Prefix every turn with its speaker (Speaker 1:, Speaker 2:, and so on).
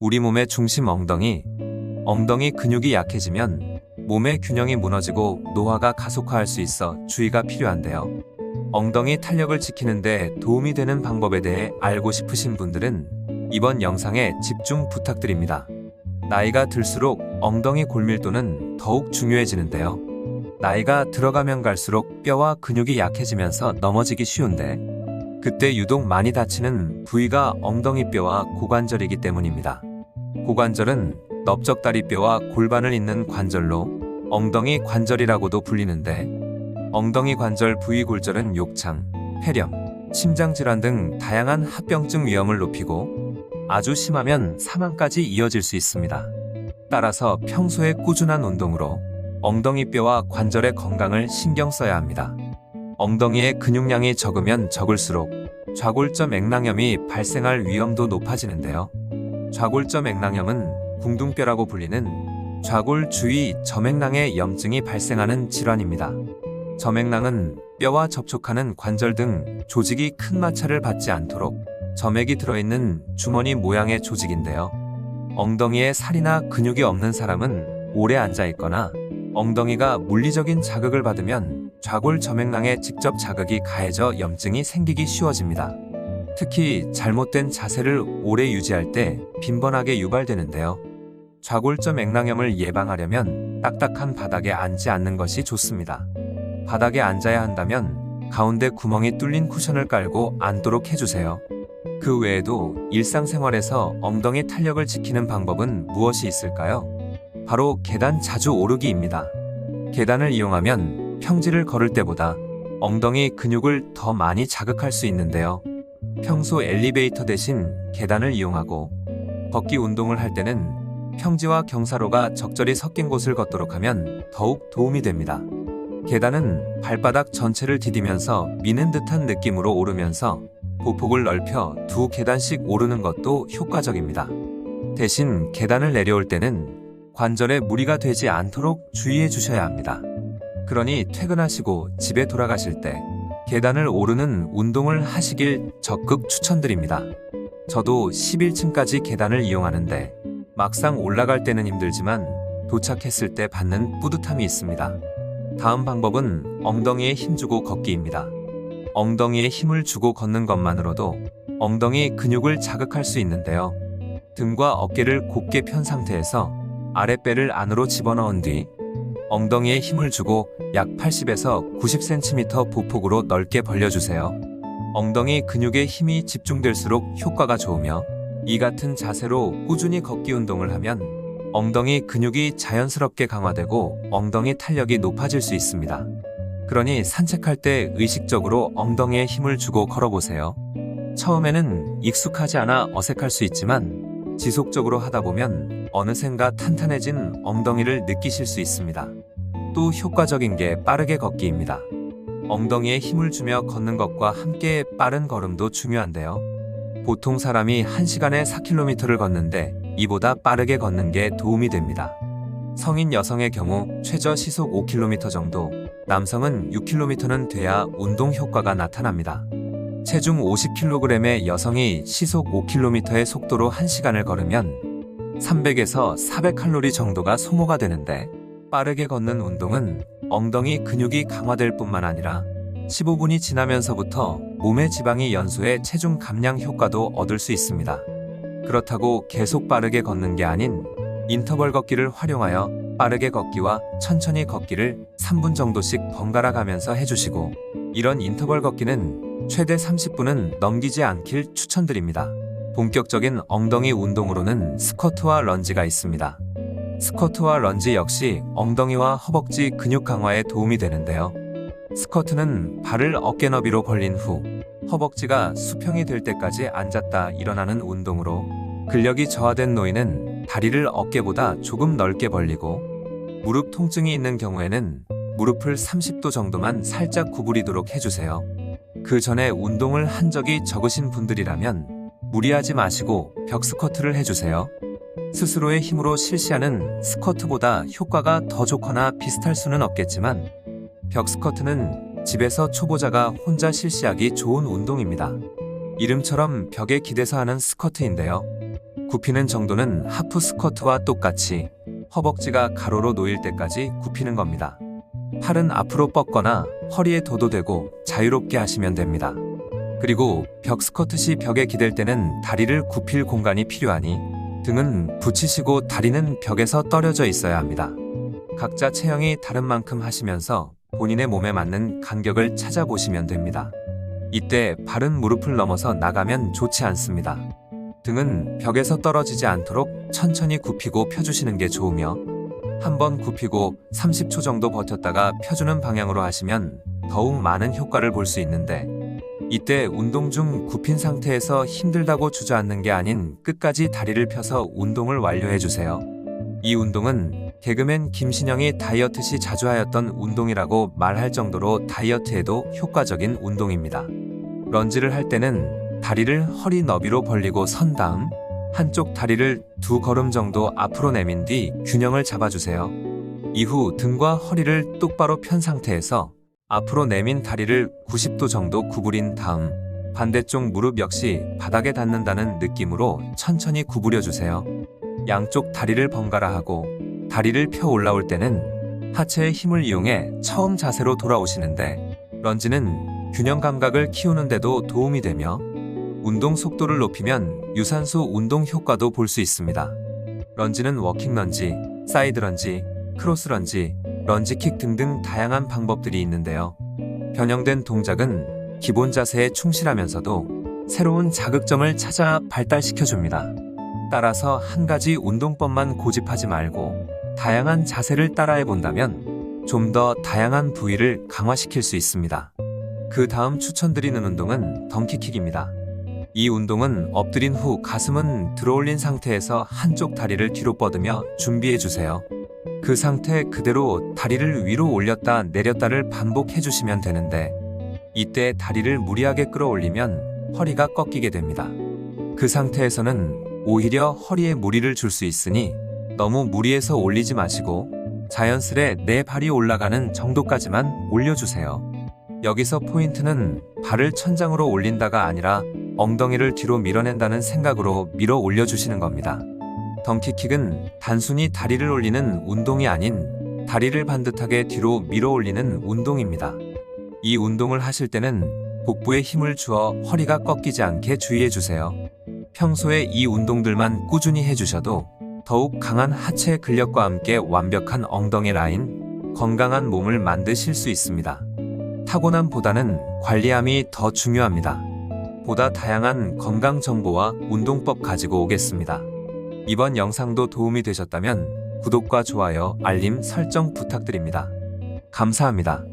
Speaker 1: 우리 몸의 중심 엉덩이. 엉덩이 근육이 약해지면 몸의 균형이 무너지고 노화가 가속화할 수 있어 주의가 필요한데요. 엉덩이 탄력을 지키는데 도움이 되는 방법에 대해 알고 싶으신 분들은 이번 영상에 집중 부탁드립니다. 나이가 들수록 엉덩이 골밀도는 더욱 중요해지는데요. 나이가 들어가면 갈수록 뼈와 근육이 약해지면서 넘어지기 쉬운데 그때 유독 많이 다치는 부위가 엉덩이뼈와 고관절이기 때문입니다. 고관절은 넓적다리뼈와 골반을 잇는 관절로 엉덩이 관절이라고도 불리는데 엉덩이 관절 부위 골절은 욕창, 폐렴, 심장질환 등 다양한 합병증 위험을 높이고 아주 심하면 사망까지 이어질 수 있습니다. 따라서 평소에 꾸준한 운동으로 엉덩이뼈와 관절의 건강을 신경 써야 합니다. 엉덩이의 근육량이 적으면 적을수록 좌골점 액낭염이 발생할 위험도 높아지는데요. 좌골점 액낭염은 궁둥뼈라고 불리는 좌골 주위 점액낭에 염증이 발생하는 질환입니다. 점액낭은 뼈와 접촉하는 관절 등 조직이 큰 마찰을 받지 않도록 점액이 들어있는 주머니 모양의 조직인데요. 엉덩이에 살이나 근육이 없는 사람은 오래 앉아있거나 엉덩이가 물리적인 자극을 받으면 좌골 점액낭에 직접 자극이 가해져 염증이 생기기 쉬워집니다. 특히 잘못된 자세를 오래 유지할 때 빈번하게 유발되는데요. 좌골점 액낭염을 예방하려면 딱딱한 바닥에 앉지 않는 것이 좋습니다. 바닥에 앉아야 한다면 가운데 구멍이 뚫린 쿠션을 깔고 앉도록 해주세요. 그 외에도 일상생활에서 엉덩이 탄력을 지키는 방법은 무엇이 있을까요? 바로 계단 자주 오르기입니다. 계단을 이용하면 평지를 걸을 때보다 엉덩이 근육을 더 많이 자극할 수 있는데요. 평소 엘리베이터 대신 계단을 이용하고 걷기 운동을 할 때는 평지와 경사로가 적절히 섞인 곳을 걷도록 하면 더욱 도움이 됩니다. 계단은 발바닥 전체를 디디면서 미는 듯한 느낌으로 오르면서 보폭을 넓혀 두 계단씩 오르는 것도 효과적입니다. 대신 계단을 내려올 때는 관절에 무리가 되지 않도록 주의해 주셔야 합니다. 그러니 퇴근하시고 집에 돌아가실 때 계단을 오르는 운동을 하시길 적극 추천드립니다. 저도 11층까지 계단을 이용하는데 막상 올라갈 때는 힘들지만 도착했을 때 받는 뿌듯함이 있습니다. 다음 방법은 엉덩이에 힘주고 걷기입니다. 엉덩이에 힘을 주고 걷는 것만으로도 엉덩이 근육을 자극할 수 있는데요. 등과 어깨를 곧게 편 상태에서 아랫배를 안으로 집어넣은 뒤 엉덩이에 힘을 주고 약 80에서 90cm 보폭으로 넓게 벌려주세요. 엉덩이 근육에 힘이 집중될수록 효과가 좋으며 이 같은 자세로 꾸준히 걷기 운동을 하면 엉덩이 근육이 자연스럽게 강화되고 엉덩이 탄력이 높아질 수 있습니다. 그러니 산책할 때 의식적으로 엉덩이에 힘을 주고 걸어보세요. 처음에는 익숙하지 않아 어색할 수 있지만 지속적으로 하다 보면 어느샌가 탄탄해진 엉덩이를 느끼실 수 있습니다. 또 효과적인 게 빠르게 걷기입니다. 엉덩이에 힘을 주며 걷는 것과 함께 빠른 걸음도 중요한데요. 보통 사람이 1시간에 4km를 걷는데 이보다 빠르게 걷는 게 도움이 됩니다. 성인 여성의 경우 최저 시속 5km 정도, 남성은 6km는 돼야 운동 효과가 나타납니다. 체중 50kg의 여성이 시속 5km의 속도로 1시간을 걸으면 300에서 400칼로리 정도가 소모가 되는데 빠르게 걷는 운동은 엉덩이 근육이 강화될 뿐만 아니라 15분이 지나면서부터 몸의 지방이 연소해 체중 감량 효과도 얻을 수 있습니다. 그렇다고 계속 빠르게 걷는 게 아닌 인터벌 걷기를 활용하여 빠르게 걷기와 천천히 걷기를 3분 정도씩 번갈아 가면서 해주시고 이런 인터벌 걷기는 최대 30분은 넘기지 않길 추천드립니다. 본격적인 엉덩이 운동으로는 스쿼트와 런지가 있습니다. 스쿼트와 런지 역시 엉덩이와 허벅지 근육 강화에 도움이 되는데요. 스쿼트는 발을 어깨 너비로 벌린 후 허벅지가 수평이 될 때까지 앉았다 일어나는 운동으로 근력이 저하된 노인은 다리를 어깨보다 조금 넓게 벌리고 무릎 통증이 있는 경우에는 무릎을 30도 정도만 살짝 구부리도록 해주세요. 그 전에 운동을 한 적이 적으신 분들이라면 무리하지 마시고 벽 스쿼트를 해주세요. 스스로의 힘으로 실시하는 스쿼트보다 효과가 더 좋거나 비슷할 수는 없겠지만 벽 스쿼트는 집에서 초보자가 혼자 실시하기 좋은 운동입니다. 이름처럼 벽에 기대서 하는 스쿼트인데요. 굽히는 정도는 하프 스쿼트와 똑같이 허벅지가 가로로 놓일 때까지 굽히는 겁니다. 팔은 앞으로 뻗거나 허리에 도도되고 자유롭게 하시면 됩니다. 그리고 벽 스쿼트 시 벽에 기댈 때는 다리를 굽힐 공간이 필요하니 등은 붙이시고 다리는 벽에서 떨어져 있어야 합니다. 각자 체형이 다른 만큼 하시면서 본인의 몸에 맞는 간격을 찾아보시면 됩니다. 이때 발은 무릎을 넘어서 나가면 좋지 않습니다. 등은 벽에서 떨어지지 않도록 천천히 굽히고 펴주시는 게 좋으며 한번 굽히고 30초 정도 버텼다가 펴주는 방향으로 하시면 더욱 많은 효과를 볼 수 있는데 이때 운동 중 굽힌 상태에서 힘들다고 주저앉는 게 아닌 끝까지 다리를 펴서 운동을 완료해주세요. 이 운동은 개그맨 김신영이 다이어트 시 자주 하였던 운동이라고 말할 정도로 다이어트에도 효과적인 운동입니다. 런지를 할 때는 다리를 허리 너비로 벌리고 선 다음 한쪽 다리를 2걸음 정도 앞으로 내민 뒤 균형을 잡아주세요. 이후 등과 허리를 똑바로 편 상태에서 앞으로 내민 다리를 90도 정도 구부린 다음 반대쪽 무릎 역시 바닥에 닿는다는 느낌으로 천천히 구부려 주세요. 양쪽 다리를 번갈아 하고 다리를 펴 올라올 때는 하체의 힘을 이용해 처음 자세로 돌아오시는데 런지는 균형 감각을 키우는 데도 도움이 되며 운동 속도를 높이면 유산소 운동 효과도 볼 수 있습니다. 런지는 워킹 런지, 사이드 런지, 크로스 런지, 런지킥 등등 다양한 방법들이 있는데요. 변형된 동작은 기본 자세에 충실하면서도 새로운 자극점을 찾아 발달시켜줍니다. 따라서 한 가지 운동법만 고집하지 말고 다양한 자세를 따라해 본다면 좀 더 다양한 부위를 강화시킬 수 있습니다. 그 다음 추천드리는 운동은 덩키킥입니다. 이 운동은 엎드린 후 가슴은 들어올린 상태에서 한쪽 다리를 뒤로 뻗으며 준비해주세요. 그 상태 그대로 다리를 위로 올렸다 내렸다를 반복해주시면 되는데 이때 다리를 무리하게 끌어올리면 허리가 꺾이게 됩니다. 그 상태에서는 오히려 허리에 무리를 줄 수 있으니 너무 무리해서 올리지 마시고 자연스레 내 발이 올라가는 정도까지만 올려주세요. 여기서 포인트는 발을 천장으로 올린다가 아니라 엉덩이를 뒤로 밀어낸다는 생각으로 밀어 올려주시는 겁니다. 덩키킥은 단순히 다리를 올리는 운동이 아닌 다리를 반듯하게 뒤로 밀어 올리는 운동입니다. 이 운동을 하실 때는 복부에 힘을 주어 허리가 꺾이지 않게 주의해주세요. 평소에 이 운동들만 꾸준히 해주셔도 더욱 강한 하체 근력과 함께 완벽한 엉덩이 라인, 건강한 몸을 만드실 수 있습니다. 타고남보다는 관리함이 더 중요합니다. 보다 다양한 건강 정보와 운동법 가지고 오겠습니다. 이번 영상도 도움이 되셨다면 구독과 좋아요, 알림 설정 부탁드립니다. 감사합니다.